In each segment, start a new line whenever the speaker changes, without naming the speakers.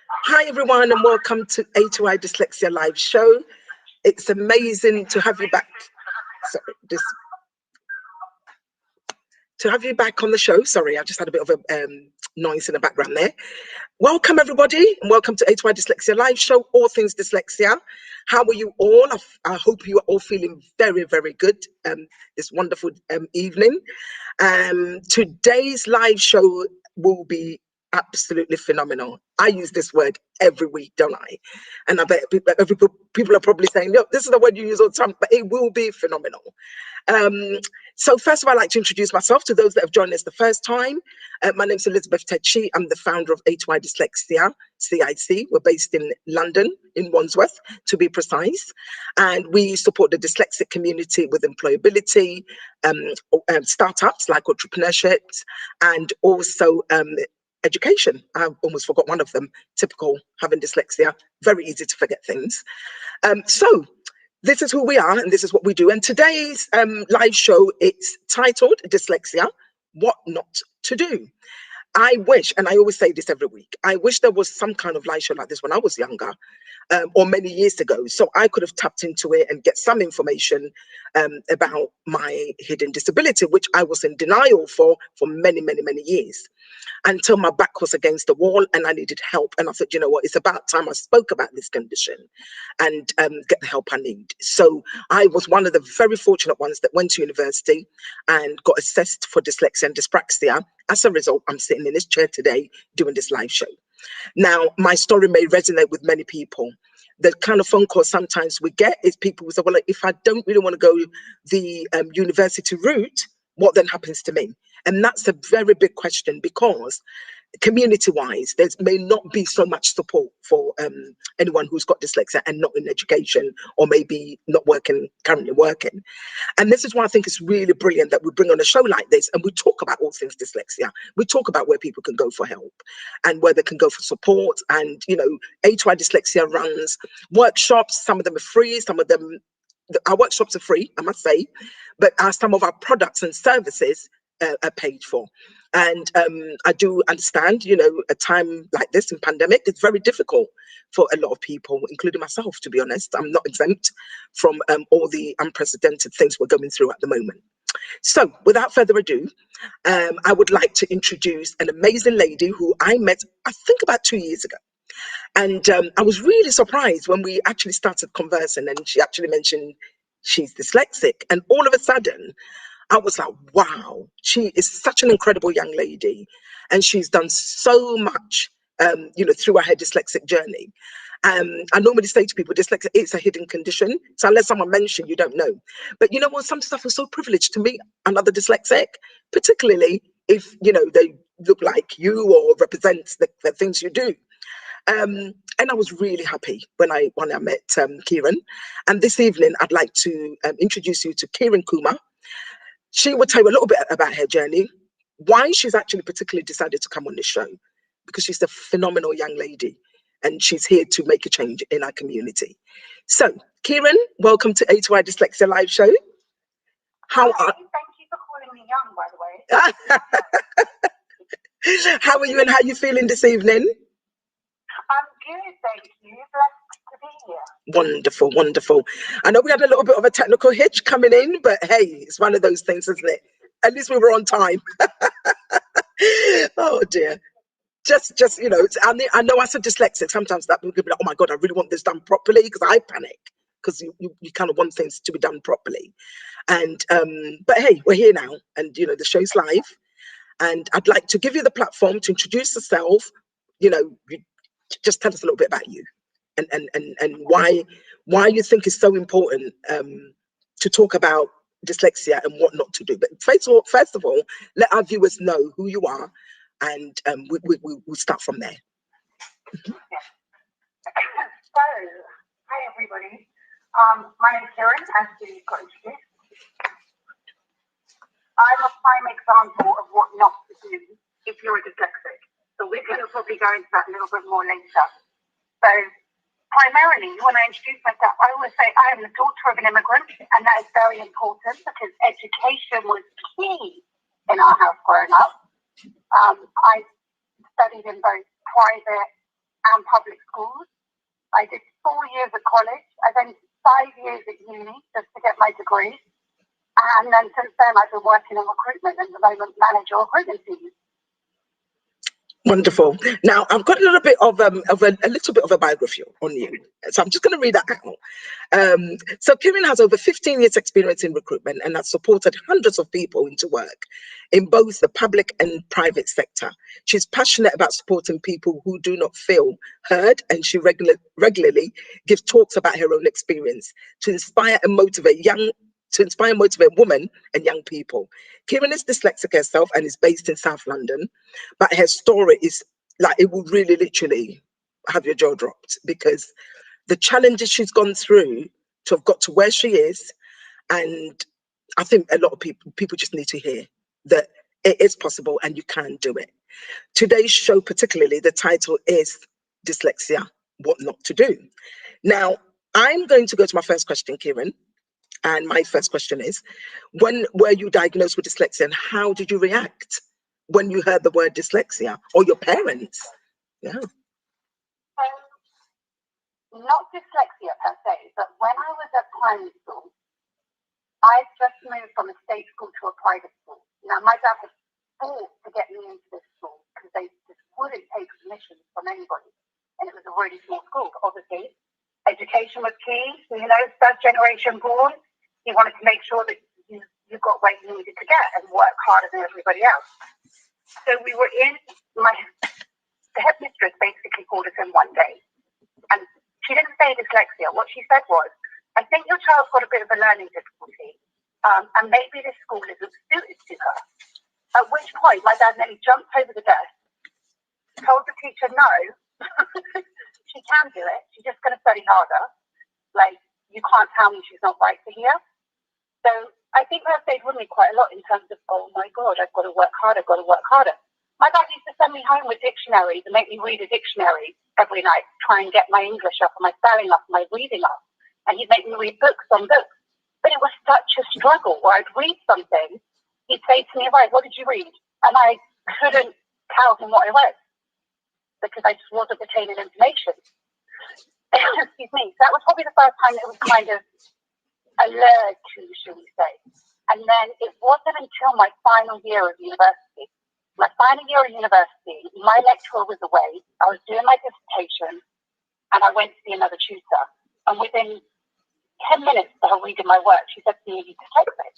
Hi everyone and welcome to A2I Dyslexia live show. It's amazing to have you back. Sorry, to have you back on the show. Sorry, I just had a bit of a noise in the background there. Welcome everybody and welcome to A2I Dyslexia live show, all things dyslexia. How are you all? I hope you are all feeling very, very good this wonderful evening. Today's live show will be absolutely phenomenal. I use this word every week, don't I? And I bet people are probably saying, "Look, this is the word you use all the time," but it will be phenomenal. So first of all, I'd like to introduce myself to those that have joined us the first time. My name is Elizabeth Tetchi. I'm the founder of A2I Dyslexia, CIC. We're based in London, in Wandsworth, to be precise. And we support the dyslexic community with employability, startups like entrepreneurships, and also education. I almost forgot one of them. Typical, having dyslexia, very easy to forget things. So this is who we are and this is what we do. And today's live show, it's titled Dyslexia, What Not to Do. I wish, and I always say this every week, I wish there was some kind of live show like this when I was younger, or many years ago, so I could have tapped into it and get some information about my hidden disability, which I was in denial for many, many, many years, until my back was against the wall and I needed help. And I thought, you know what, it's about time I spoke about this condition and get the help I need. So I was one of the very fortunate ones that went to university and got assessed for dyslexia and dyspraxia. As a result, I'm sitting in this chair today doing this live show. Now, my story may resonate with many people. The kind of phone calls sometimes we get is people who say, well, if I don't really want to go the university route, what then happens to me? And that's a very big question, because community-wise, there may not be so much support for anyone who's got dyslexia and not in education, or maybe not currently working. And this is why I think it's really brilliant that we bring on a show like this and we talk about all things dyslexia. We talk about where people can go for help and where they can go for support. And, you know, A2I Dyslexia runs workshops. Some of them are free, some of them, our workshops are free, I must say, but some of our products and services are paid for. And I do understand, you know, a time like this in pandemic, it's very difficult for a lot of people, including myself, to be honest. I'm not exempt from all the unprecedented things we're going through at the moment. So without further ado, I would like to introduce an amazing lady who I met, I think, about 2 years ago. And I was really surprised when we actually started conversing and she actually mentioned she's dyslexic. And all of a sudden, I was like, wow, she is such an incredible young lady. And she's done so much, you know, through her dyslexic journey. I normally say to people, dyslexia is a hidden condition. So unless someone mentioned, you don't know. But you know what? Some stuff is so privileged to meet another dyslexic, particularly if, you know, they look like you or represent the things you do. And I was really happy when I met Kiren. And this evening, I'd like to introduce you to Kiren Kumar. She will tell you a little bit about her journey, why she's actually particularly decided to come on this show, because she's a phenomenal young lady and she's here to make a change in our community. So, Kiren, welcome to A2I Dyslexia live show.
Thank you for calling me young, by the
way. How are you and how are you feeling this evening?
I'm good, thank you. Blessed to be here.
Wonderful, wonderful. I know we had a little bit of a technical hitch coming in, but hey, it's one of those things, isn't it? At least we were on time. Oh dear. Just you know, I know as a dyslexic, sometimes that people be like, oh my God, I really want this done properly, because I panic, because you kind of want things to be done properly. And but hey, we're here now, and you know, the show's live, and I'd like to give you the platform to introduce yourself. You know, just tell us a little bit about you. And why you think it's so important to talk about dyslexia and what not to do. But first of all, let our viewers know who you are, and we'll start from there.
So, hi everybody. My name is Kiren, as you got introduced. I'm a prime example of what not to do if you're a dyslexic. So we're going to probably go into that a little bit more later. So primarily, when I introduce myself, I always say I am the daughter of an immigrant, and that is very important because education was key in our house growing up. I studied in both private and public schools. I did 4 years at college. I then 5 years at uni just to get my degree. And then since then, I've been working in recruitment and at the moment manage recruitment teams.
Wonderful. Now I've got a little bit of a little bit of a biography on you, so I'm just going to read that out. So Kiren has over 15 years experience in recruitment and has supported hundreds of people into work in both the public and private sector. She's passionate about supporting people who do not feel heard, and she regularly gives talks about her own experience to inspire and motivate women and young people. Kiren is dyslexic herself and is based in South London, but her story is like, it will really literally have your jaw dropped, because the challenges she's gone through to have got to where she is. And I think a lot of people just need to hear that it is possible and you can do it. Today's show, particularly, the title is Dyslexia, What Not to Do. Now, I'm going to go to my first question, Kiren. And my first question is, when were you diagnosed with dyslexia and how did you react when you heard the word dyslexia, or your parents? Yeah.
Not dyslexia per se, but when I was at primary school, I just moved from a state school to a private school. Now, my dad had fought to get me into this school because they just wouldn't take permission from anybody. And it was a really small school, but obviously education was key. So, first generation born, he wanted to make sure that you got where you needed to get and work harder than everybody else. So we were the headmistress basically called us in one day. And she didn't say dyslexia. What she said was, I think your child's got a bit of a learning difficulty, and maybe this school isn't suited to her. At which point, my dad nearly jumped over the desk, told the teacher, no, she can do it. She's just going to study harder. Like, you can't tell me she's not right for here. So I think that stayed with me quite a lot in terms of, oh my God, I've got to work harder, I've got to work harder. My dad used to send me home with dictionaries and make me read a dictionary every night, try and get my English up and my spelling up and my reading up. And he'd make me read books on books. But it was such a struggle where I'd read something, he'd say to me, right, what did you read? And I couldn't tell him what I read because I just wasn't retaining information. Excuse me. So that was probably the first time it was kind of alert to, shall we say. And then it wasn't until my final year of university. My final year of university, my lecturer was away. I was doing my dissertation and I went to see another tutor. And within 10 minutes of her reading my work, she said to me, "You're dyslexic."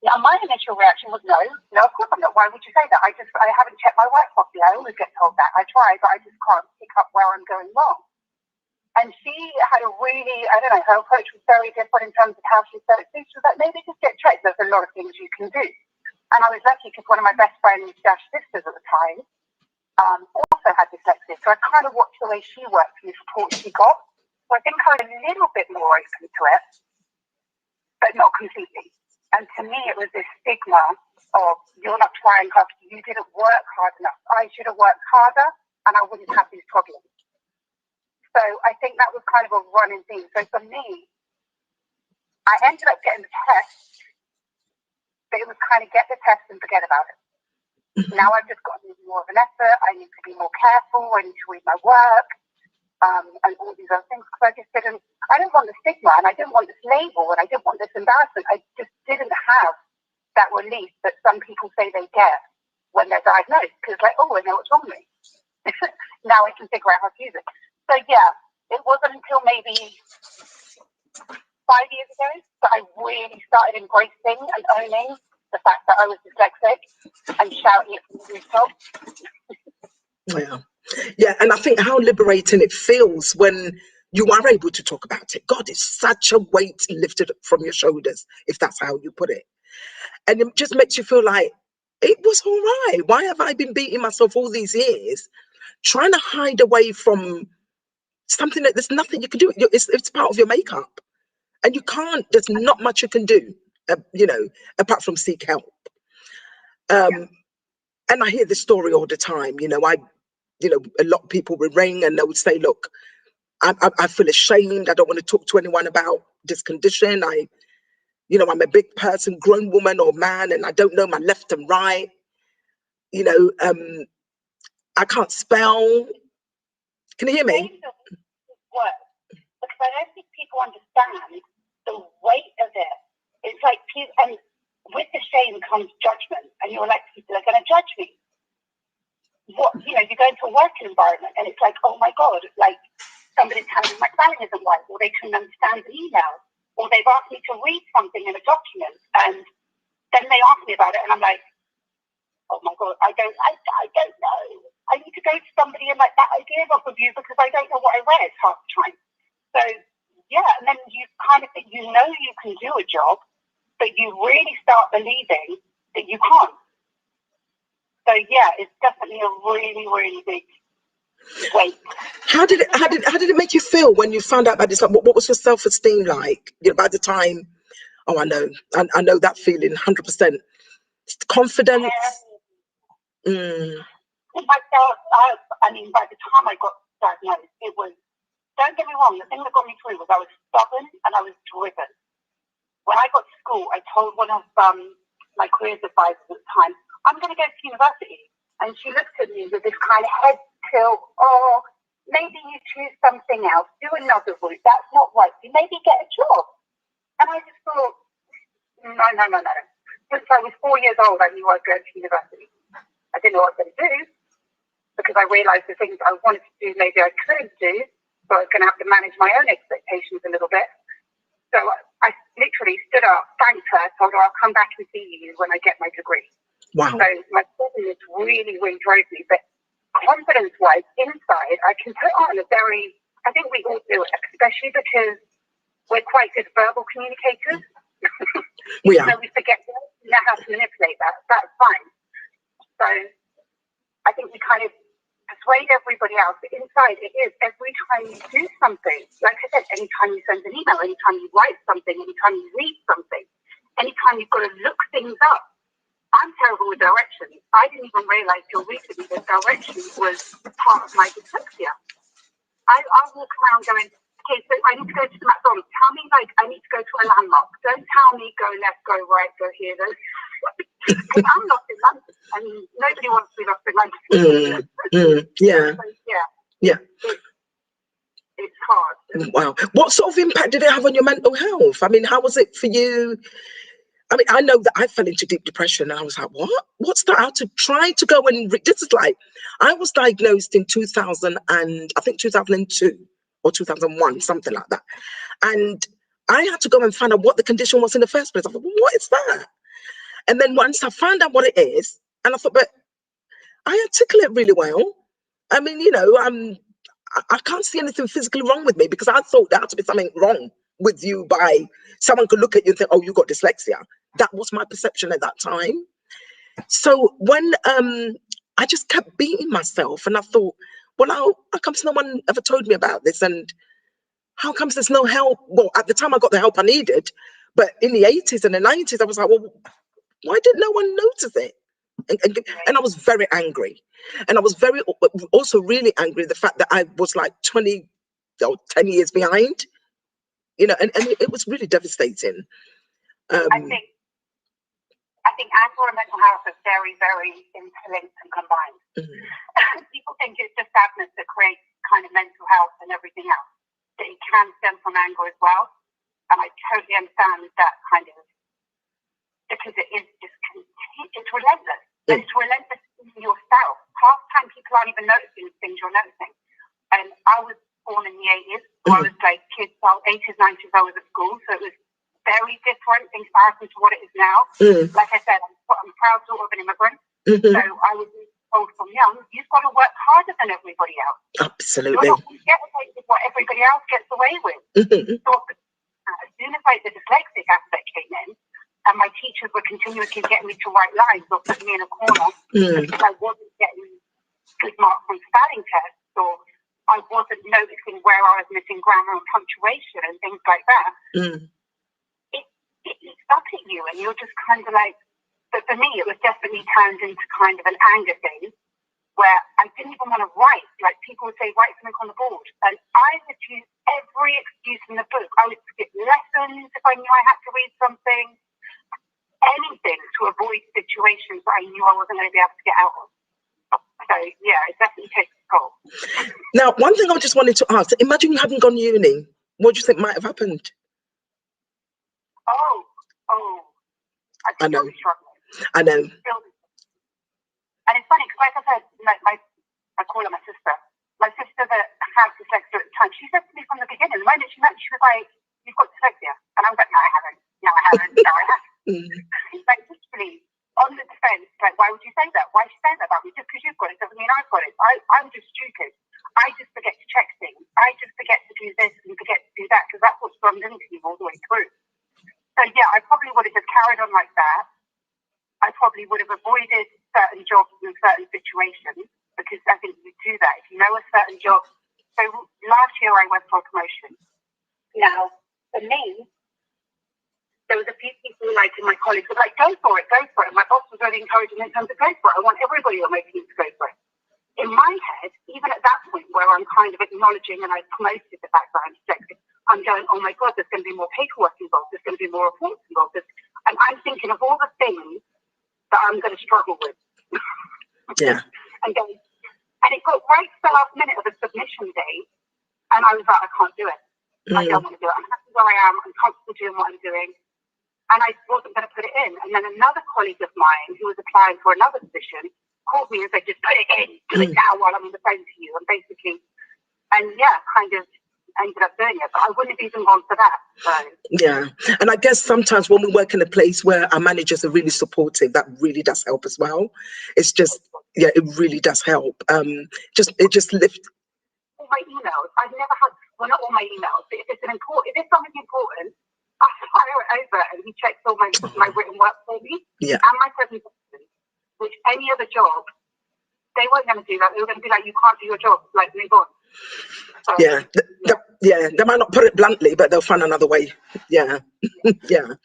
Now, my initial reaction was no, of course I'm not. Why would you say that? I haven't checked my work properly. I always get told that. I try, but I just can't pick up where I'm going wrong. And she had a really, her approach was very different in terms of how she said it. She was like, maybe just get checked. There's a lot of things you can do. And I was lucky because one of my best friends' sisters at the time also had dyslexia. So I kind of watched the way she worked and the support she got. So I think I was a little bit more open to it, but not completely. And to me, it was this stigma of, you're not trying hard, you didn't work hard enough. I should have worked harder and I wouldn't have these problems. So I think that was kind of a running theme. So for me, I ended up getting the test, but it was kind of get the test and forget about it. Now I've just got to do more of an effort. I need to be more careful. I need to read my work and all these other things, because I didn't want the stigma and I didn't want this label and I didn't want this embarrassment. I just didn't have that relief that some people say they get when they're diagnosed, because like, oh, I know what's wrong with me. Now I can figure out how to use it. So yeah, it wasn't until maybe 5 years ago that I really started embracing and owning the fact that I was dyslexic and shouting it from the rooftop.
Yeah, and I think how liberating it feels when you are able to talk about it. God, it's such a weight lifted from your shoulders, if that's how you put it. And it just makes you feel like, it was all right. Why have I been beating myself all these years, trying to hide away from something that there's nothing you can do? It's part of your makeup. And you can't, there's not much you can do, apart from seek help. And I hear this story all the time. A lot of people would ring and they would say, look, I feel ashamed. I don't want to talk to anyone about this condition. I'm a big person, grown woman or man, and I don't know my left and right. I can't spell. Can you hear me?
Work, because I don't think people understand the weight of it. It's like, and with the shame comes judgment, and you're like, people are going to judge me. What, you know, you go into a working environment, and it's like, oh my God, like somebody's telling me my spelling isn't right, or they couldn't understand an email, or they've asked me to read something in a document, and then they ask me about it, and I'm like, oh my God, I don't know. I need to go to somebody and like that idea off of you because I don't know what I read half the time. So yeah, and then you kind of think you know you can do a job, but you really start believing that you can't. So yeah, it's definitely a really, really big weight.
How did it make you feel when you found out about this? Like, what was your self-esteem like? You know, by the time, oh, I know that feeling, 100%. Confidence.
Myself, I mean, by the time I got diagnosed, it was, don't get me wrong, the thing that got me through was I was stubborn and I was driven. When I got to school, I told one of my careers advisors at the time, I'm going to go to university. And she looked at me with this kind of head tilt, oh, maybe you choose something else, do another route, that's not right, you maybe get a job. And I just thought, no. Since I was 4 years old, I knew I was going to university. I didn't know what I was going to do because I realised the things I wanted to do maybe I couldn't do, so I was going to have to manage my own expectations a little bit. So I literally stood up, thanked her, told her I'll come back and see you when I get my degree.
Wow.
So my stubbornness really, really drove me. But confidence-wise, inside, I can put on a very, I think we all do it, especially because we're quite good verbal communicators.
We are.
So we forget to know how to manipulate that. That's fine. So I think we kind of persuade everybody else, but inside it is every time you do something, like I said, anytime you send an email, anytime you write something, anytime you read something, anytime you've got to look things up. I'm terrible with directions. I didn't even realise till recently that directions was part of my dyslexia. I'll walk around going, okay, so I need to go to the McDonald's. Tell me, like, I need to go to a landmark. Don't tell me go left, go right, go here. Because I'm lost in London. I mean, nobody wants to be lost in London.
Yeah.
So, yeah. It's hard.
Wow. What sort of impact did it have on your mental health? I mean, how was it for you? I mean, I know that I fell into deep depression and I was like, what? What's that? I had to try to go and this is like, I was diagnosed in 2002 or 2001, something like that. And I had to go and find out what the condition was in the first place. I thought, what is that? And then once I found out what it is, and I thought, but I articulate really well. I mean, you know, I can't see anything physically wrong with me because I thought there had to be something wrong with you by someone could look at you and think, oh, you got dyslexia. That was my perception at that time. So when I just kept beating myself and I thought, well, how comes no one ever told me about this? And how comes there's no help? Well, at the time I got the help I needed, but in the 80s and the 90s, I was like, well, why did no one notice it? And I was very angry. And I was also really angry the fact that I was like 20 or 10 years behind, you know, and it was really devastating.
I think anger and mental health are very, very interlinked and combined. People think it's just sadness that creates kind of mental health and everything else. But it can stem from anger as well. And I totally understand that kind of, because it is just, it's relentless. And it's relentless in yourself. Half the time people aren't even noticing the things you're noticing. And I was born in the 80s, so I was like kids, well, 80s, 90s, I was at school, so it was very different in comparison to what it is now. Like I said, I'm a proud daughter of an immigrant, so I was told from young, you've got to work harder than everybody else.
Absolutely.
You're not going to get away with what everybody else gets away with. So as soon as like the dyslexic aspect came in, and my teachers were continuously getting me to write lines or put me in a corner because I wasn't getting good marks on spelling tests, or I wasn't noticing where I was missing grammar and punctuation and things like that. It eats up at you, and you're just kind of like, but for me, it was definitely turned into kind of an anger thing where I didn't even want to write. Like people would say, write something on the board. And I would use every excuse in the book. I would skip lessons if I knew I had to read something, anything to avoid situations that I knew I wasn't going to be able to get out of. So, yeah, it definitely takes a toll.
Now, one thing I just wanted to ask, imagine you hadn't gone uni. What do you think might have happened?
I know.
I know.
And it's funny, because like I said, I call her my sister. My sister that had dyslexia at the time, she said to me from the beginning, the moment she met me, she was like, "You've got dyslexia." And I was like, "No, I haven't. No, I haven't. No, I haven't." Like, literally, on the defense, like, why would you say that? Why is she saying that about me? Just because you've got it doesn't mean I've got it. I'm just stupid. I just forget to check things. I just forget to do this and forget to do that, because that's what's drummed into me all the way through. So yeah, I probably would have just carried on like that. I probably would have avoided certain jobs and certain situations, because I think you do that. If you know a certain job. So last year I went for a promotion. Now, for me, there was a few people like in my colleagues were like, go for it, go for it. And my boss was really encouraging in terms of go for it. I want everybody on my team to go for it. In my head, even at that point where I'm kind of acknowledging and I promoted the fact that I'm dyslexic, I'm going, oh my God, there's going to be more paperwork involved. There's going to be more reports involved. And I'm thinking of all the things that I'm going to struggle with.
Yeah.
And it got right to the last minute of the submission date, and I was like, I can't do it. I don't want to do it. I'm happy where I am. I'm comfortable doing what I'm doing. And I wasn't going to put it in. And then another colleague of mine who was applying for another position called me and said, just put it in. Do it now while I'm on the phone to you. And basically, kind of ended up doing it. But I wouldn't have even gone for that. So.
Yeah. And I guess sometimes when we work in a place where our managers are really supportive, that really does help as well. It's just, yeah, it really does help. It just lifts.
All my emails, I've never had, well, not all my emails, but if it's something important, I fire it over and he checks all my written work for me.
Yeah.
And my presentation, which any other job, they weren't going to do that. They were going to be like, you can't do your job, like, move on. So,
they might not put it bluntly, but they'll find another way. Yeah. Yeah.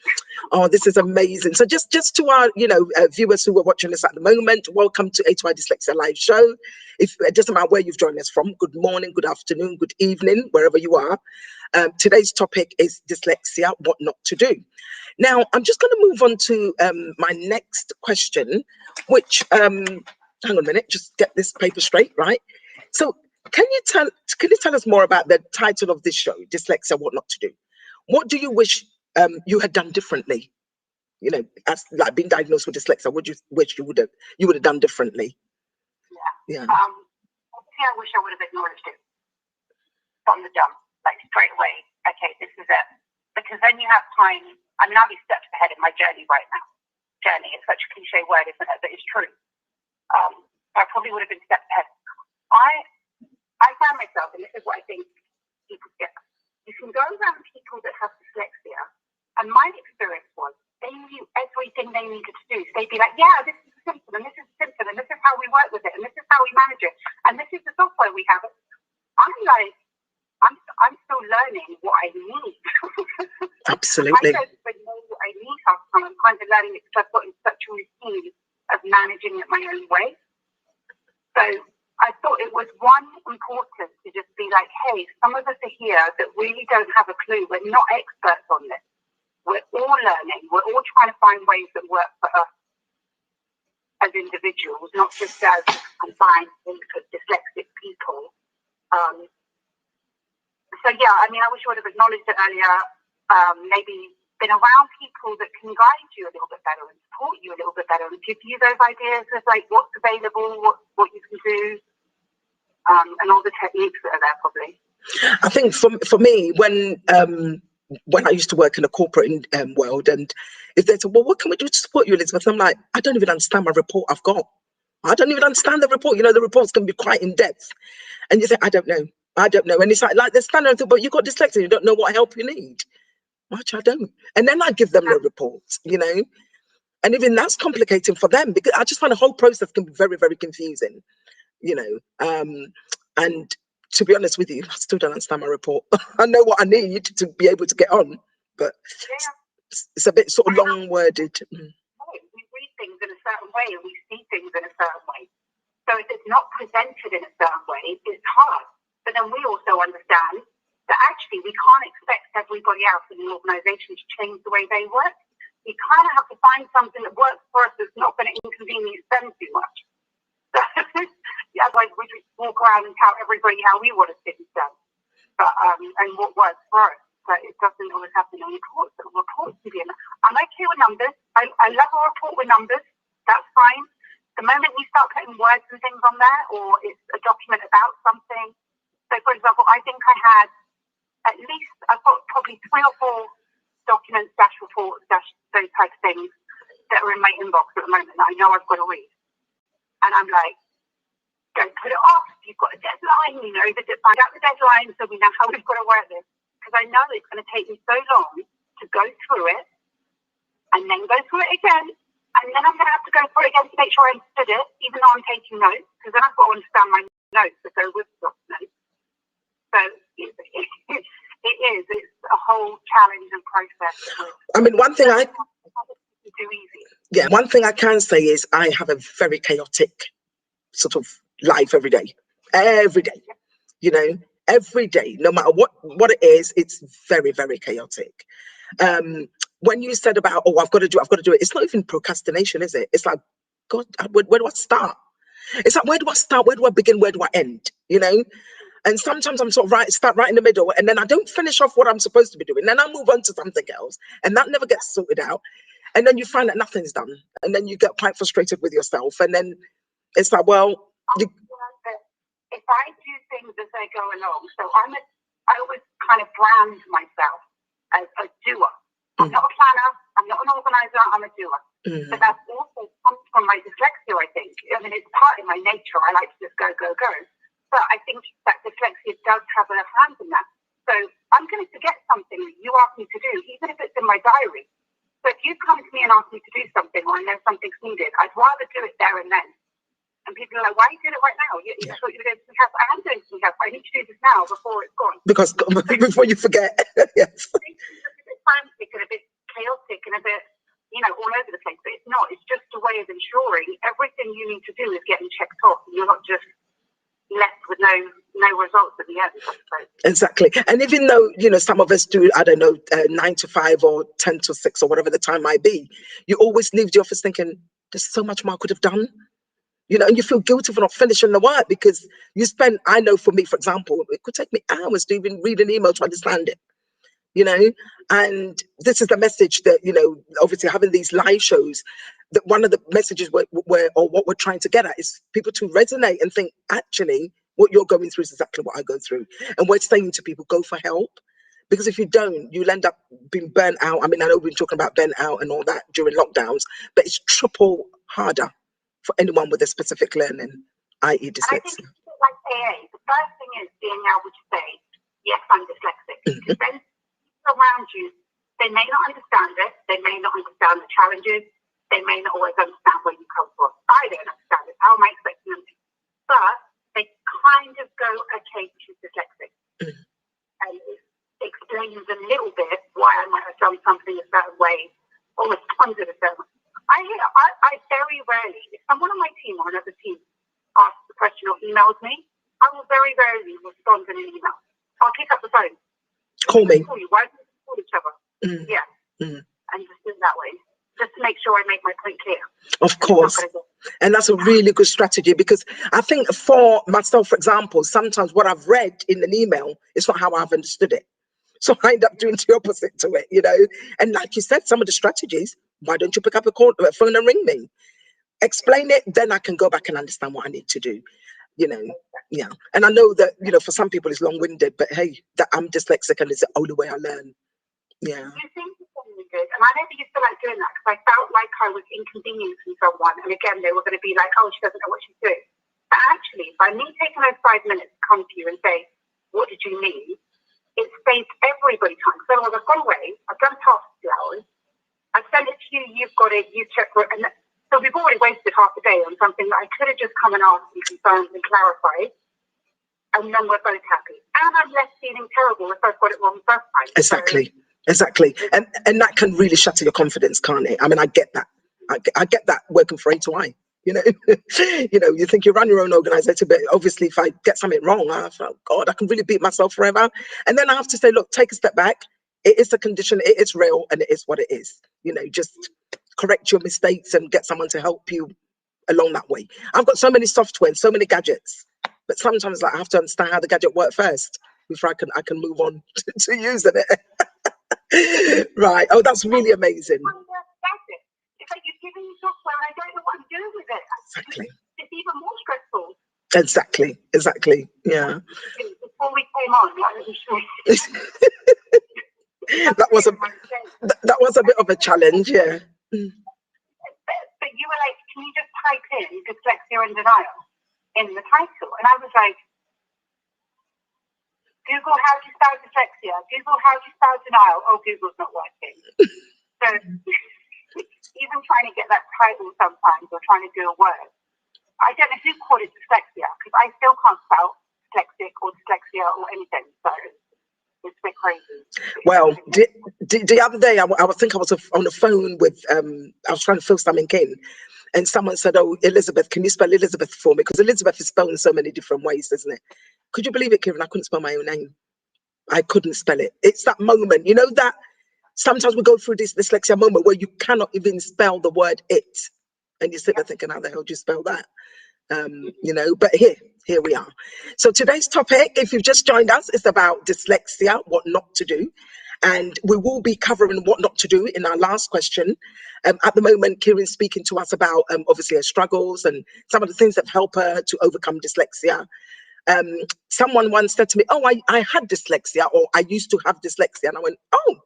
Oh, this is amazing. So just to our viewers who are watching us at the moment, welcome to A2I Dyslexia live show. If it doesn't matter where you've joined us from, good morning, good afternoon, good evening, wherever you are. Today's topic is dyslexia, what not to do. Now I'm just going to move on to my next question, which hang on a minute, just get this paper straight, right? So can you tell us more about the title of this show, Dyslexia, What Not to Do? What do you wish you had done differently? As like being diagnosed with dyslexia, what do you wish you would have done differently?
Yeah. Obviously, I wish I would have acknowledged it from the jump, like straight away. Okay, this is it. Because then you have time. I mean, I'll be steps ahead in my journey right now. Journey is such a cliche word, isn't it? But it's true. I probably would have been steps ahead. I found myself, and this is what I think people get. You can go around people that have dyslexia, and my experience was they knew everything they needed to do. So they'd be like, yeah, this is a symptom, and this is a symptom, and this is how we work with it, and this is how we manage it, and this is the software we have. I'm like, I'm still learning what I need.
Absolutely.
I don't even know what I need half the time. I'm kind of learning it because I've got in such a routine of managing it my own way. So I thought it was important to just be like, hey, some of us are here that really don't have a clue. We're not experts on this. We're all learning. We're all trying to find ways that work for us as individuals, not just as combined dyslexic people. So yeah, I mean, I wish I would have acknowledged it earlier. Maybe been around people that can guide you a little bit better and support you a little bit better and give you those ideas of like what's available, what you can do, and all the techniques that are there probably.
I think for me, when I used to work in a corporate world, and if they said, well, what can we do to support you, Elizabeth? I'm like, I don't even understand my report I've got. I don't even understand the report. The report's can be quite in depth. And you say, I don't know. And it's like the standard, but you've got dyslexia, you don't know what help you need. Much I don't. And then I give them the report, and even that's complicating for them because I just find the whole process can be very, very confusing, and to be honest with you, I still don't understand my report. I know what I need to be able to get on, but it's a bit sort of long worded.
We read things in a certain way and we see things in a certain way. So if it's not presented in a certain way, it's hard. But then we also understand that actually we can't expect everybody else in an organisation to change the way they work. We kind of have to find something that works for us that's not going to inconvenience them too much. Yeah, otherwise we just walk around and tell everybody how we want to sit and done, but and what works for us. But it doesn't always happen in reports. Reports can be enough. I'm okay with numbers. I love a report with numbers. That's fine. The moment we start putting words and things on there, or it's a document about something. So, for example, I think I had at least, I've got probably 3 or 4 documents, dash reports, dash those type of things that are in my inbox at the moment that I know I've got to read. And I'm like, don't put it off. You've got a deadline. You know, find out the deadline so we know how we've got to work this. Because I know it's going to take me so long to go through it and then go through it again. And then I'm going to have to go through it again to make sure I understood it, even though I'm taking notes, because then I've got to understand my notes that go with the notes. So it is. It's a whole challenge and process.
I mean, one thing
too easy.
Yeah, one thing I can say is I have a very chaotic sort of life every day. Every day. You know, every day, no matter what it is, it's very, very chaotic. When you said about, oh, I've got to do it, it's not even procrastination, is it? It's like, God, where do I start? It's like, where do I start? Where do I begin? Where do I end? You know? And sometimes I'm sort of start right in the middle, and then I don't finish off what I'm supposed to be doing. Then I move on to something else, and that never gets sorted out. And then you find that nothing's done, and then you get quite frustrated with yourself. And then it's like, well,
if I do things as I go along, so I always kind of brand myself as a doer. I'm not a planner, I'm not an organizer, I'm a doer. But that also comes from my dyslexia, I think. I mean, it's part of my nature. I like to just go. But I think that dyslexia does have a hand in that. So I'm going to forget something that you asked me to do, even if it's in my diary. So if you come to me and ask me to do something, or I know something's needed, I'd rather do it there and then. And people are like, why are you doing it right now? You thought you were doing something else. I am doing something else. I need to do this now before it's gone.
Because before you forget. Yes.
It's a bit frantic and a bit chaotic and a bit, all over the place. But it's not. It's just a way of ensuring everything you need to do is getting checked off. And you're not just left with no results at the end, I suppose.
Exactly. And even though, some of us do, I don't know, 9 to 5 or 10 to 6 or whatever the time might be, you always leave the office thinking, there's so much more I could have done. And you feel guilty for not finishing the work because you spend, I know for me, for example, it could take me hours to even read an email to understand it, and this is the message that, obviously having these live shows, that one of the messages or what we're trying to get at is people to resonate and think, actually, what you're going through is exactly what I go through. And we're saying to people, go for help. Because if you don't, you'll end up being burnt out. I mean, I know we've been talking about burnt out and all that during lockdowns, but it's triple harder for anyone with a specific learning, i.e. dyslexia.
I think it's like AA. The first thing is being able to say, yes, I'm dyslexic. Because then people around you, they may not understand it. They may not understand the challenges. They may not always understand where you come from. I don't understand it. How am I expecting them to? But they kind of go, okay, she's dyslexic. And it explains a little bit why I might have done something a certain way or responded a certain way. I very rarely, if someone on my team or another team asks a question or emails me, I will very rarely respond in an email. I'll pick up the phone.
Call me.
Call you. Why don't we call each other? Yeah. And just do it that way. Just to make sure I make my point clear.
Of course. And that's a really good strategy, because I think for myself, for example, sometimes what I've read in an email is not how I've understood it. So I end up doing the opposite to it, And like you said, some of the strategies, why don't you pick up a phone and ring me? Explain it, then I can go back and understand what I need to do, Yeah. And I know that, for some people it's long-winded, but hey, that I'm dyslexic and it's the only way I learn. Yeah.
You seem to be really good. And I never used to like doing that because I felt like I was inconveniencing someone. And again, they were going to be like, oh, she doesn't know what she's doing. But actually, by me taking those 5 minutes to come to you and say, what did you need? It saves everybody time. So I've gone away, I've done past 2 hours, I've sent it to you, you've got it, you've checked it. And so we've already wasted half a day on something that I could have just come and asked and confirmed and clarified. And then we're both happy. And I'm less feeling terrible if I've got it wrong the first time.
Exactly. Exactly. And that can really shatter your confidence, can't it? I mean, I get that. I get that working for A2I. You think you run your own organization, but obviously if I get something wrong, I thought, God, I can really beat myself forever. And then I have to say, look, take a step back. It is a condition, it is real, and it is what it is. Just correct your mistakes and get someone to help you along that way. I've got so many software and so many gadgets, but sometimes like, I have to understand how the gadget works first before I can move on to using it. Right. Oh, that's really amazing.
It's like you're giving me software and I don't know what I'm doing with it.
Exactly.
It's even more stressful.
Exactly. Yeah.
Before we came on,
that was a bit of a challenge, yeah.
But you were like, can you just type in dyslexia and denial in the title? And I was like, Google how to spell dyslexia, Google how to spell denial. Oh, Google's not working. So even trying to get that title sometimes, or trying to do a word, I don't know who called it dyslexia, because I still can't spell dyslexic or dyslexia or anything. So it's a bit crazy.
Well, the other day, I think I was on the phone with, I was trying to fill something in, and someone said, oh, Elizabeth, can you spell Elizabeth for me? Because Elizabeth is spelled in so many different ways, isn't it? Could you believe it, Kieran? I couldn't spell my own name. I couldn't spell it. It's that moment, that sometimes we go through this dyslexia moment where you cannot even spell the word it. And you sit there thinking, how the hell do you spell that? But here we are. So today's topic, if you've just joined us, is about dyslexia, what not to do. And we will be covering what not to do in our last question. At the moment, Kieran's speaking to us about obviously her struggles and some of the things that help her to overcome dyslexia. Someone once said to me, oh, I had dyslexia, or I used to have dyslexia. And I went, oh,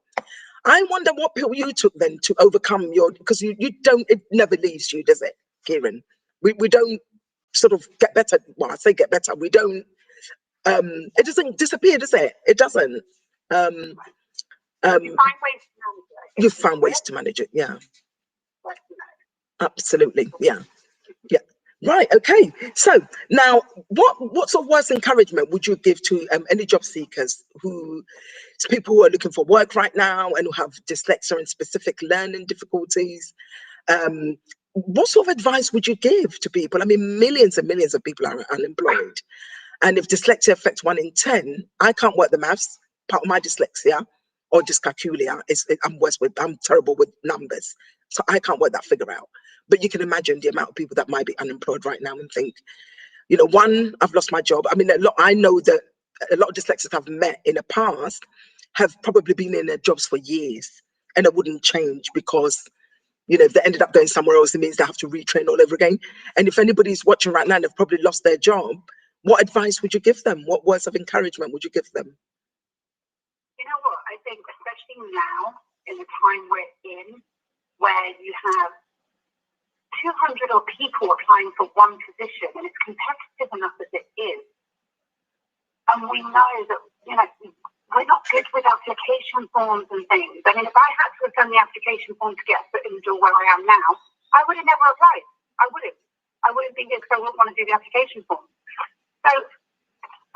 I wonder what pill you took then to overcome because you don't, it never leaves you, does it, Kieran? We don't sort of get better. Well, I say get better. We don't, it doesn't disappear, does it? It doesn't. You find ways to manage it. Yeah. Absolutely. Yeah. Right. Okay. So now, what sort of words of encouragement would you give to any job seekers people who are looking for work right now and who have dyslexia and specific learning difficulties? What sort of advice would you give to people? I mean, millions and millions of people are unemployed, and if dyslexia affects 1 in 10, I can't work the maths. Part of my dyslexia or dyscalculia I'm terrible with numbers, so I can't work that figure out. But you can imagine the amount of people that might be unemployed right now and think, one, I've lost my job. I mean, I know that a lot of dyslexics I've met in the past have probably been in their jobs for years, and it wouldn't change because, if they ended up going somewhere else, it means they have to retrain all over again. And if anybody's watching right now and they've probably lost their job, what advice would you give them? What words of encouragement would you give them?
You know what? I think especially now, in the time we're in, where you have 200 odd people applying for one position, and it's competitive enough as it is. And we know that, we're not good with application forms and things. I mean, if I had to have done the application form to get a foot in the door where I am now, I would have never applied. I wouldn't be here because I wouldn't want to do the application form. So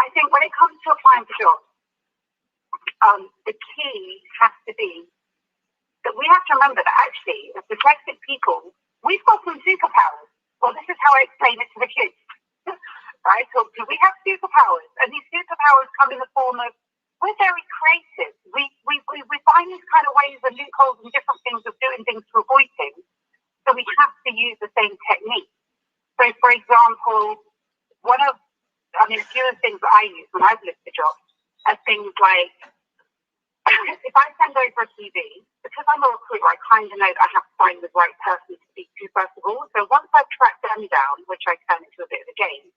I think when it comes to applying for jobs, the key has to be that we have to remember that actually, as dyslexic people, we've got some superpowers. Well, this is how I explain it to the kids. Right? So we have superpowers, and these superpowers come in the form of, we're very creative. We find these kind of ways and loopholes and different things of doing things to avoid things. So we have to use the same technique. So, for example, a few of the things that I use when I've looked for jobs are things like, if I send over a CV, because I'm a recruiter, I kind of know that I have to find the right person to speak to first of all. So once I've tracked them down, which I turn into a bit of a game,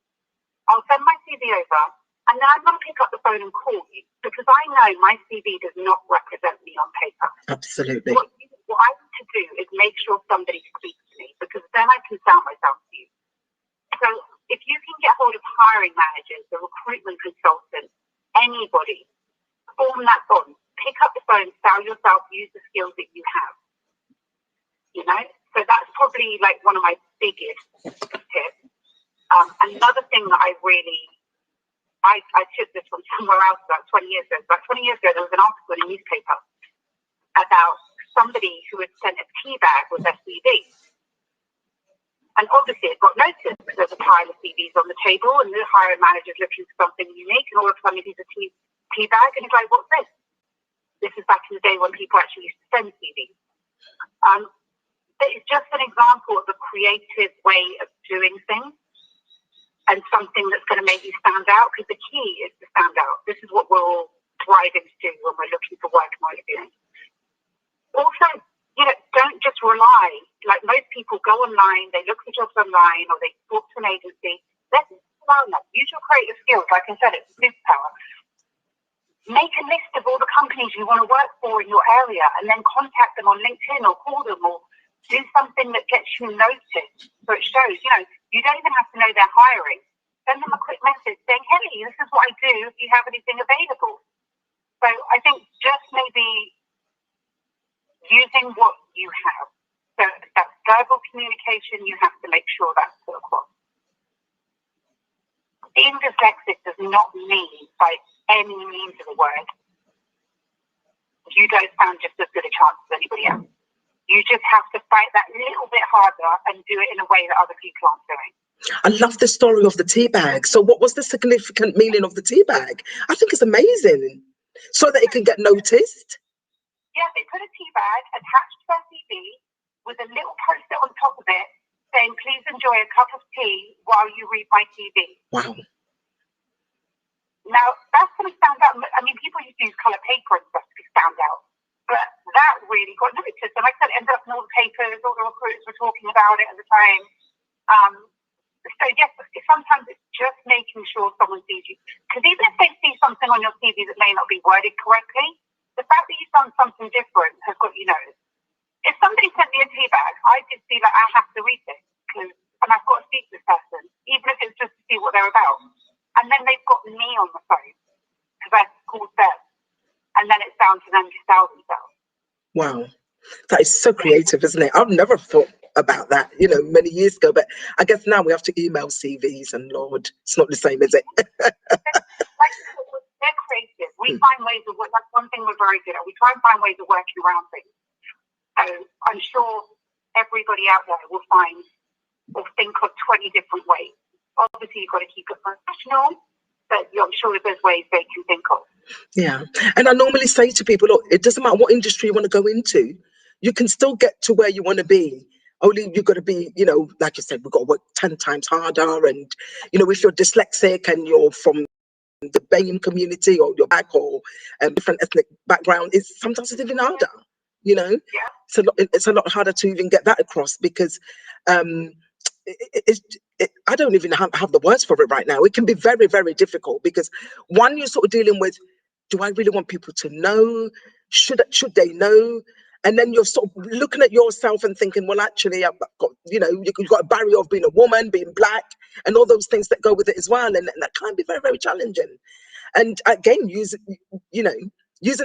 I'll send my CV over, and then I'm going to pick up the phone and call you, because I know my CV does not represent me on paper.
Absolutely.
What I need to do is make sure somebody speaks to me, because then I can sell myself to you. So if you can get hold of hiring managers, the recruitment consultants, anybody, form that bond, pick up the phone, sell yourself, use the skills that you have. So that's probably like one of my biggest tips. Another thing that I took this from somewhere else about 20 years ago. About 20 years ago, there was an article in a newspaper about somebody who had sent a tea bag with their CV. And obviously it got noticed because there's a pile of CVs on the table and the hiring manager's looking for something unique, and all of a sudden he's a tea bag, and he's like, what's this? This is back in the day when people actually used to send CVs. it's just an example of a creative way of doing things and something that's going to make you stand out, because the key is to stand out. This is what we're all striving to do when we're looking for work in my experience. Also, don't just rely, like most people go online, they look for jobs online, or they talk to an agency. Let's learn that. Use your creative skills. Like I said, it's a superpower. Make a list of all the companies you want to work for in your area, and then contact them on LinkedIn or call them, or do something that gets you noticed. So it shows, you don't even have to know they're hiring. Send them a quick message saying, hey, this is what I do, if you have anything available. So I think just maybe using what you have. So that verbal communication, you have to make sure that's put across. Being dyslexic does not mean, by any means of the word, you don't stand just as good a chance as anybody else. You just have to fight that little bit harder and do it in a way that other people aren't doing.
I love the story of the tea bag. So what was the significant meaning of the tea bag? I think it's amazing. So that it can get noticed.
Yeah, they put a tea bag attached to their CV with a little post-it on top of it saying, please enjoy a cup of tea while you read my CV.
Wow.
Now, that's going to stand out. I mean, people used to use coloured paper and stuff to stand out. But that really got noticed. And like I said, it ended up in all the papers, all the recruiters were talking about it at the time. So yes, sometimes it's just making sure someone sees you. Because even if they see something on your CV that may not be worded correctly, the fact that you've done something different has got you noticed. If somebody sent me a tea bag, I could see that I have to read this, and I've got to speak to this person, even if it's just to see what they're about. And then they've got me on the phone because I've called them. And then it's down to them to sell themselves.
Wow. That is so creative, isn't it? I've never thought about that, many years ago. But I guess now we have to email CVs, and Lord, it's not the same, is it?
They're creative. We find ways of work. That's one thing we're very good at. We try and find ways of working around things. So I'm sure everybody out there will find or think of 20 different ways. Obviously, you've got to keep it professional, but I'm sure there's ways they can think of.
Yeah. And I normally say to people, look, it doesn't matter what industry you want to go into, you can still get to where you want to be. Only you've got to be, like you said, we've got to work 10 times harder. And, if you're dyslexic and you're from the BAME community, or you're back, or different ethnic background, sometimes it's even harder,
Yeah.
It's a lot harder to even get that across, because I don't even have the words for it right now. It can be very, very difficult, because one, you're sort of dealing with, do I really want people to know? Should they know? And then you're sort of looking at yourself and thinking, well, actually, I've got, you've got a barrier of being a woman, being black, and all those things that go with it as well. And that can be very, very challenging. And again, using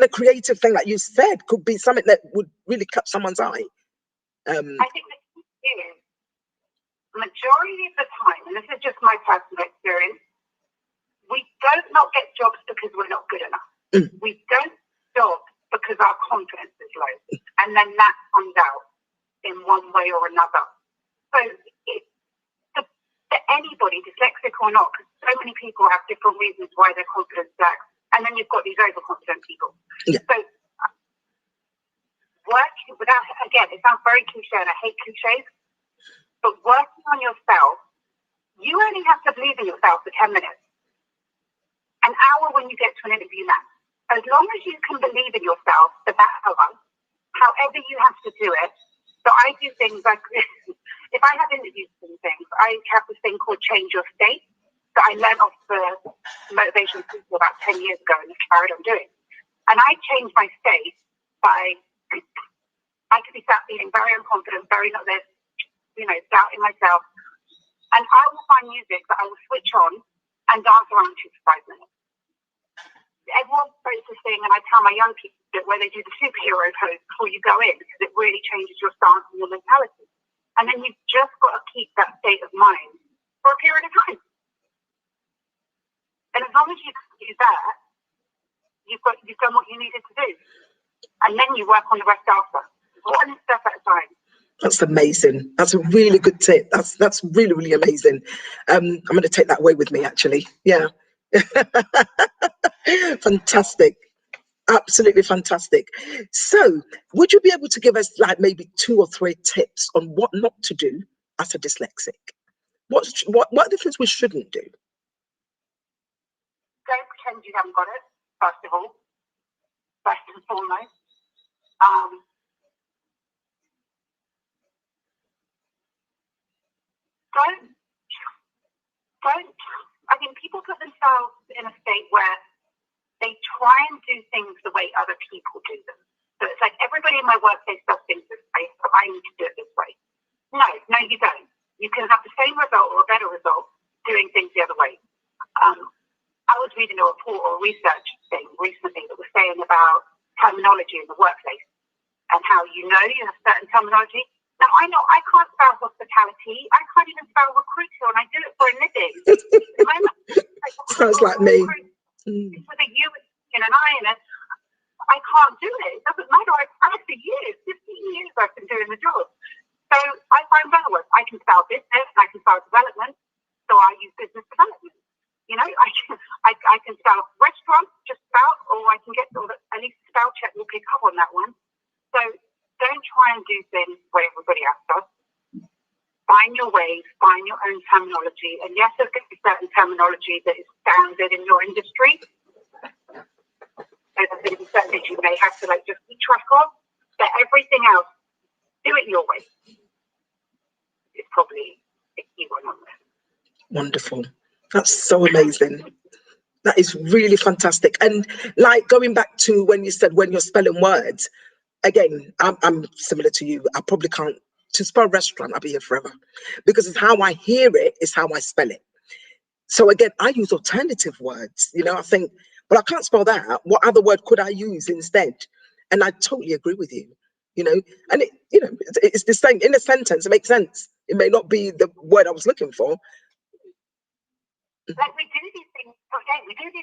a creative thing, like you said, could be something that would really catch someone's eye.
I think the key is, majority of the time, and this is just my personal experience, we don't not get jobs because we're not good enough. We don't jobs because our confidence is low. And then that comes out in one way or another. So for anybody, dyslexic or not, because so many people have different reasons why their confidence lacks. And then you've got these overconfident people. Yeah. So working without, again, it sounds very cliche, and I hate cliches, but working on yourself, you only have to believe in yourself for 10 minutes. An hour when you get to an interview now. As long as you can believe in yourself for that hour, however you have to do it. So I do things like, if I have interviews and things, I have this thing called change your state. So I learned off the motivation people about 10 years ago, and carried on doing. And I changed my state by, I could be sat feeling very unconfident, very not this, doubting myself. And I will find music that I will switch on and dance around 2 to 5 minutes. Everyone's supposed to sing, and I tell my young people that where they do the superhero pose before you go in, because it really changes your stance and your mentality. And then you've just got to keep that state of mind for a period of time. And as long as you do that, you've done what you needed to do. And then you work on the rest after. One step at a time.
That's amazing. That's a really good tip. That's really, really amazing. I'm going to take that away with me, actually. Yeah. Fantastic. Absolutely fantastic. So, would you be able to give us like maybe 2 or 3 tips on what not to do as a dyslexic? What are the things we shouldn't do?
Don't pretend you haven't got it, first of all, first and foremost. I think people put themselves in a state where they try and do things the way other people do them. So it's like everybody in my workplace does things this way, so I need to do it this way. No, you don't. You can have the same result or a better result doing things the other way. I was reading a report or a research thing recently that was saying about terminology in the workplace and how you have certain terminology. Now, I know I can't spell hospitality. I can't even spell recruiter, and I do it for a living.
Sounds like me.
It's with a U and an I in it. I can't do it. It doesn't matter. I've had it for years, 15 years I've been doing the job. So I find better words. I can spell business, I can spell development, so I use business development. I can spell restaurant, just about, or I can get at least spell check will pick up on that one. So don't try and do things where everybody else does. Find your ways, find your own terminology. And yes, there's going to be certain terminology that is standard in your industry. So there's going to be certain things you may have to just keep track of. But everything else, do it your way. It's probably the key one on there.
Wonderful. That's so amazing. That is really fantastic. And like going back to when you said when you're spelling words, again, I'm similar to you. I probably can't, to spell restaurant, I'll be here forever, because it's how I hear it is how I spell it. So again, I use alternative words. I think, well, I can't spell that. What other word could I use instead? And I totally agree with you. And it's the same in a sentence. It makes sense. It may not be the word I was looking for.
Like we do these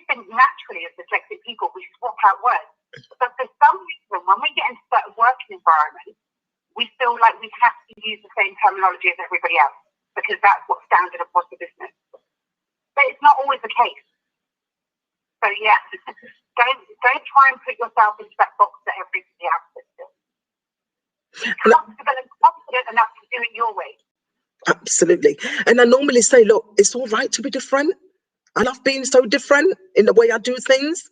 things naturally as dyslexic people. We swap out words. But for some reason, when we get into certain working environments, we feel like we have to use the same terminology as everybody else because that's what's standard across the business. But it's not always the case. So yeah, don't try and put yourself into that box that everybody else puts in. Be comfortable and confident enough to do it your way.
Absolutely. And I normally say, look, it's all right to be different. I love being so different in the way I do things.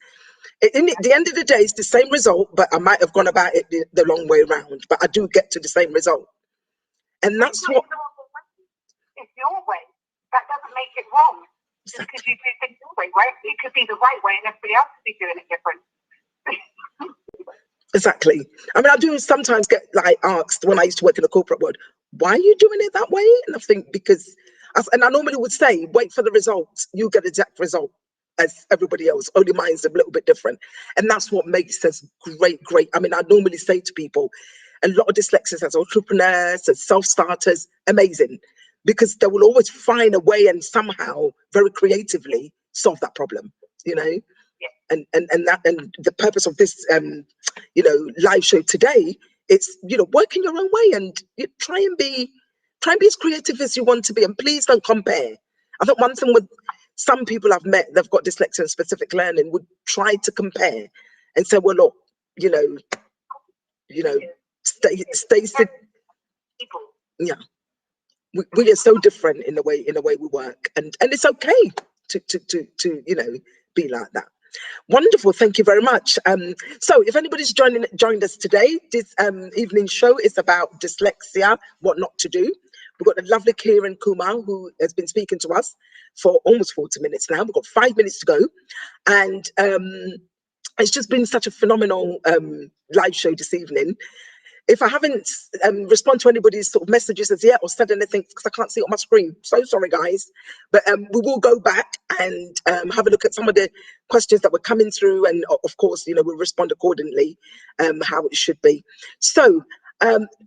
At the end of the day, it's the same result, but I might have gone about it the long way around, but I do get to the same result. And that's what...
It's your way. That doesn't make it wrong. Just because you do things your way, right? It could be the right way and everybody else could be doing it different.
Exactly. I mean, I do sometimes get asked when I used to work in the corporate world, why are you doing it that way? And I think and I normally would say, wait for the results. You get the exact result as everybody else, only mine's a little bit different. And that's what makes us great. I mean, I normally say to people, a lot of dyslexics as entrepreneurs, as self-starters, amazing, because they will always find a way and somehow very creatively solve that problem, And the purpose of this live show today, it's working your own way and try and be as creative as you want to be, and please don't compare. I think one thing with some people I've met, they've got dyslexia and specific learning, would try to compare and say, well, look, stay. Yeah, we are so different in the way we work, and it's okay to be like that. Wonderful, thank you very much. So if anybody's joined us today, this evening show is about dyslexia, what not to do. We've got the lovely Kiren Kumar, who has been speaking to us for almost 40 minutes now. We've got 5 minutes to go. And it's just been such a phenomenal live show this evening. If I haven't responded to anybody's sort of messages as yet or said anything, because I can't see it on my screen, so sorry guys, but we will go back and have a look at some of the questions that were coming through, and of course, we'll respond accordingly, how it should be. So,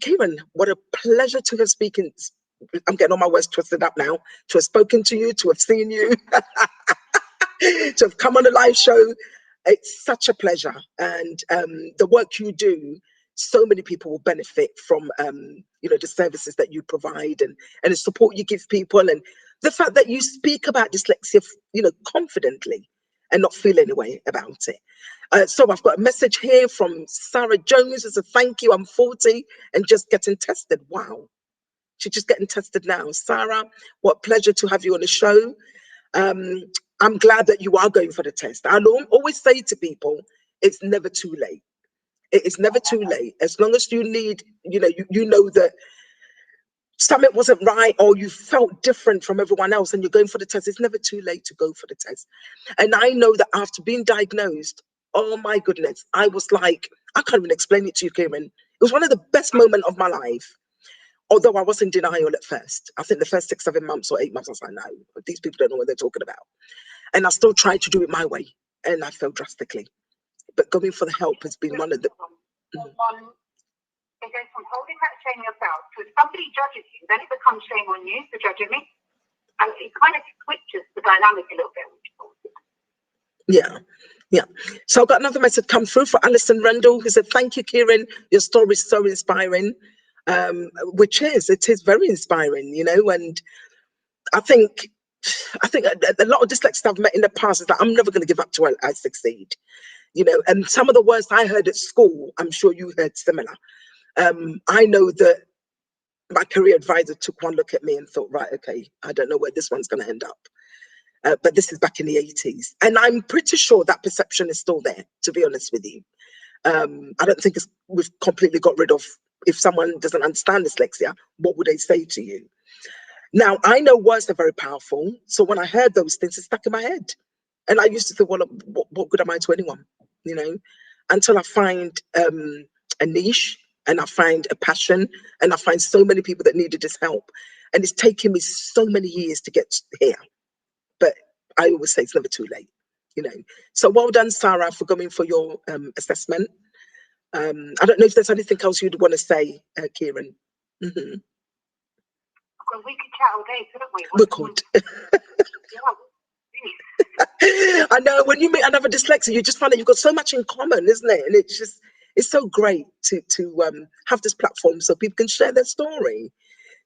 Kieran, what a pleasure to have spoken. I'm getting all my words twisted up now. To have spoken to you, to have seen you, to have come on a live show. It's such a pleasure, and the work you do, so many people will benefit from the services that you provide and the support you give people, and the fact that you speak about dyslexia confidently. and not feel any way about it. So I've got a message here from Sarah Jones. It's a thank you. I'm 40 and just getting tested. Wow. She's just getting tested now. Sarah, what pleasure to have you on the show. I'm glad that you are going for the test. I always say to people, it's never too late. It is never too late. As long as you need, you know that something wasn't right or you felt different from everyone else and you're going for the test, it's never too late to go for the test. And I know that after being diagnosed, oh my goodness, I was like, I can't even explain it to you, Kieran. It was one of the best moments of my life. Although I was in denial at first. I think the first 6, 7 months or 8 months, I was like, no, these people don't know what they're talking about. And I still tried to do it my way and I failed drastically. But going for the help has been one of the...
It goes from holding that shame yourself to if somebody judges you, then it becomes shame on you for judging me. And it kind of switches the dynamic a little bit.
Yeah. So I've got another message come through for Alison Rendell, who said, thank you, Kieran. Your story is so inspiring. It is very inspiring, and I think a lot of dyslexics I've met in the past is like, I'm never going to give up till I succeed, and some of the words I heard at school, I'm sure you heard similar. I know that my career advisor took one look at me and thought, right, okay, I don't know where this one's going to end up. But this is back in the 80s. And I'm pretty sure that perception is still there, to be honest with you. I don't think we've completely got rid of, if someone doesn't understand dyslexia, what would they say to you? Now, I know words are very powerful. So when I heard those things, it stuck in my head. And I used to think, well, what good am I to anyone? Until I find a niche and I find a passion and I find so many people that needed this help. And it's taken me so many years to get here. But I always say it's never too late, So well done, Sarah, for going for your assessment. I don't know if there's anything else you'd want to say, Kieran. Mm-hmm.
Well, we could chat all day, couldn't we?
We could. I know, when you meet another dyslexic, you just find that you've got so much in common, isn't it? And it's so great to have this platform so people can share their story.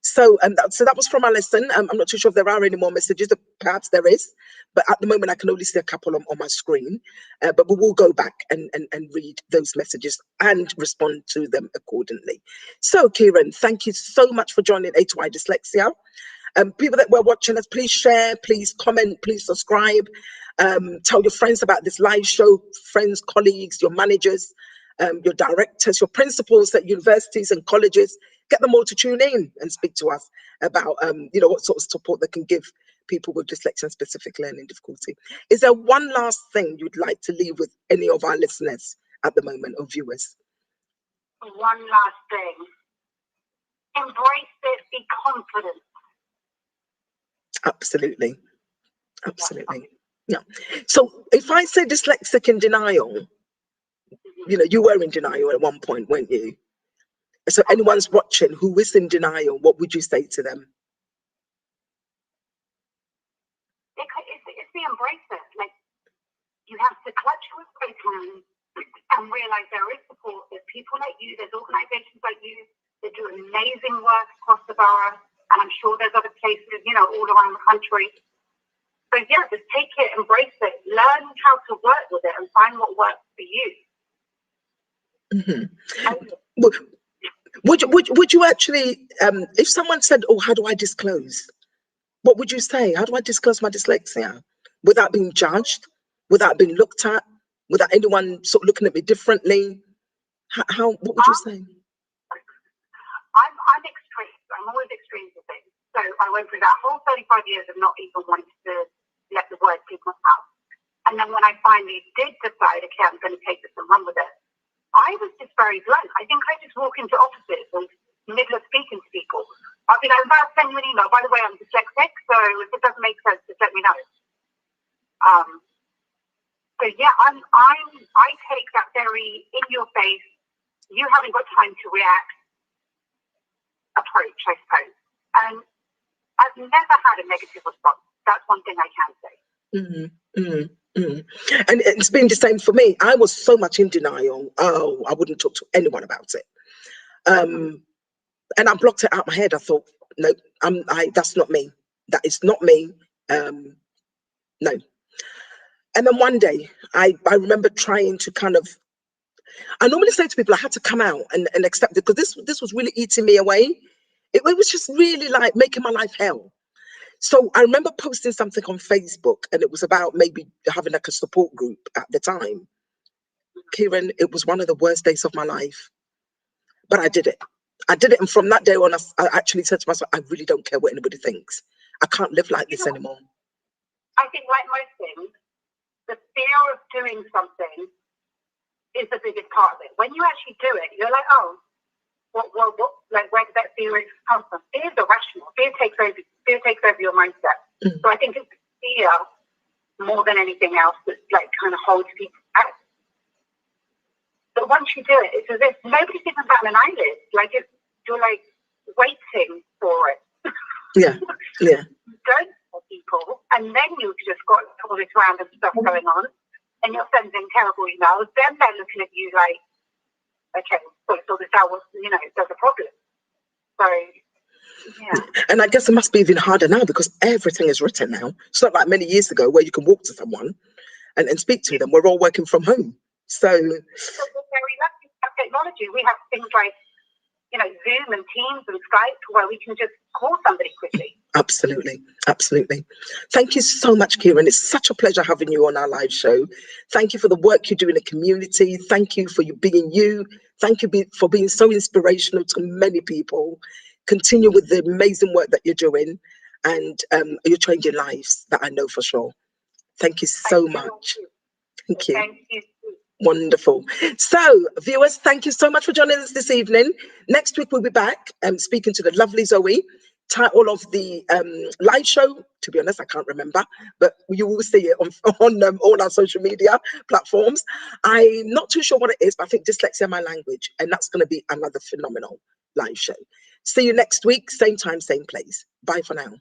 So that was from Alison. I'm not too sure if there are any more messages. Perhaps there is, but at the moment I can only see a couple on my screen. But we will go back and read those messages and respond to them accordingly. So, Kieran, thank you so much for joining A2I Dyslexia. People that were watching us, please share, please comment, please subscribe. Tell your friends about this live show, friends, colleagues, your managers, your directors, your principals at universities and colleges. Get them all to tune in and speak to us about, what sort of support they can give people with dyslexia and specific learning difficulty. Is there one last thing you'd like to leave with any of our listeners at the moment, or viewers?
One last thing. Embrace it, be confident.
Absolutely. Yeah. So if I say dyslexic in denial, you were in denial at one point, weren't you? So anyone's watching who is in denial, what would you say to them?
It's the embrace it. Like, you have to clutch with both hands and realize there is support. There's people like you, there's organizations like you that do amazing work across the borough, and I'm sure there's other places, all around the country. So yeah, just take it, embrace it, learn how to work with it and find what works for you.
Mm-hmm. Would you actually, if someone said, oh, how do I disclose? What would you say? How do I disclose my dyslexia? Without being judged, without being looked at, without anyone sort of looking at me differently? What would you say?
I'm extreme. I'm always extreme to things. So I went through that whole 35 years of not even wanting to let the word leave my mouth. And then when I finally did decide, okay, I'm going to take this and run with it, I was just very blunt. I think I just walk into offices and in the middle of speaking to people, I'll be like, I'm about to send you an email. By the way, I'm dyslexic, so if it doesn't make sense, just let me know. So yeah, I take that very in your face, you haven't got time to react approach, I suppose. And I've never had a negative response. That's one thing I can say. Mm-hmm.
Mm-hmm. Mm-hmm. And it's been the same for me. I was so much in denial. Oh, I wouldn't talk to anyone about it. And I blocked it out of my head. I thought, no, that's not me. That is not me. No. And then one day, I remember trying to kind of, I normally say to people, I had to come out and accept it, because this was really eating me away. It was just really like making my life hell. So I remember posting something on Facebook, and it was about maybe having like a support group at the time. Kieran, it was one of the worst days of my life, but I did it. I did it, and from that day on, I actually said to myself, I really don't care what anybody thinks. I can't live like this anymore.
I think, like most things, the fear of doing something is the biggest part of it. When you actually do it, you're like, oh, what, like, where did that fear come from? Fear is irrational. Fear takes over your mindset. So I think it's fear more than anything else that like kind of holds people back. But once you do it, it's as if nobody's even batting an eyelid. Like you're like waiting for it.
Yeah.
Don't tell people, and then you've just got all this random stuff going on, and you're sending terrible emails. Then they're looking at you like, okay, so this out, there's a problem. So, yeah.
And I guess it must be even harder now, because everything is written now. It's not like many years ago where you can walk to someone and speak to them. We're all working from home. So we're
very lucky to have technology. We have things like, Zoom and Teams and Skype where we can just call somebody quickly.
Absolutely. Thank you so much, Kieran. It's such a pleasure having you on our live show. Thank you for the work you do in the community. Thank you for you being you. Thank you for being so inspirational to many people. Continue with the amazing work that you're doing, and you're changing lives, that I know for sure. Thank you so much. Thank you.
Thank you.
Wonderful. So, viewers, thank you so much for joining us this evening. Next week, we'll be back speaking to the lovely Zoe. Title of the live show, to be honest, I can't remember, but you will see it on all our social media platforms. I'm not too sure what it is, but I think Dyslexia My Language, and that's going to be another phenomenal live show. See you next week, same time, same place. Bye for now.